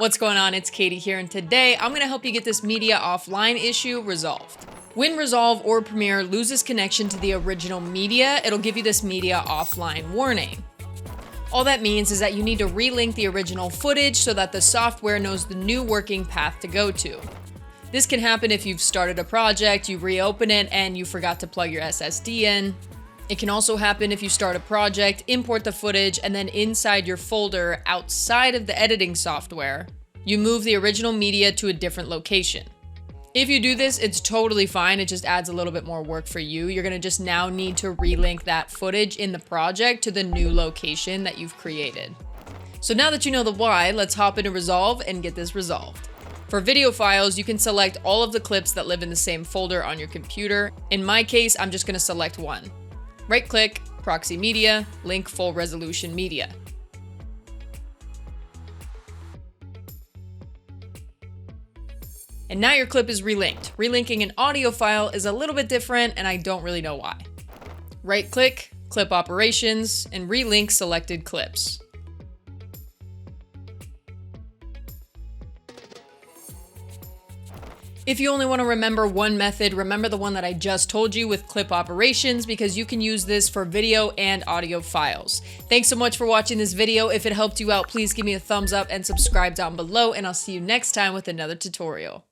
What's going on? It's Katie here, and today I'm going to help you get this media offline issue resolved. When Resolve or Premiere loses connection to the original media, it'll give you this media offline warning. All that means is that you need to relink the original footage so that the software knows the new working path to go to. This can happen if you've started a project, you reopen it, and you forgot to plug your SSD in. It can also happen if you start a project, import the footage, and then inside your folder outside of the editing software, you move the original media to a different location. If you do this, it's totally fine. It just adds a little bit more work for you. You're gonna just now need to relink that footage in the project to the new location that you've created. So now that you know the why, let's hop into Resolve and get this resolved. For video files, you can select all of the clips that live in the same folder on your computer. In my case, I'm just gonna select one. Right-click, Proxy Media, Link Full Resolution Media. And now your clip is relinked. Relinking an audio file is a little bit different, and I don't really know why. Right-click, Clip Operations, and relink selected clips. If you only want to remember one method, remember the one that I just told you with clip operations, because you can use this for video and audio files. Thanks so much for watching this video. If it helped you out, please give me a thumbs up and subscribe down below, and I'll see you next time with another tutorial.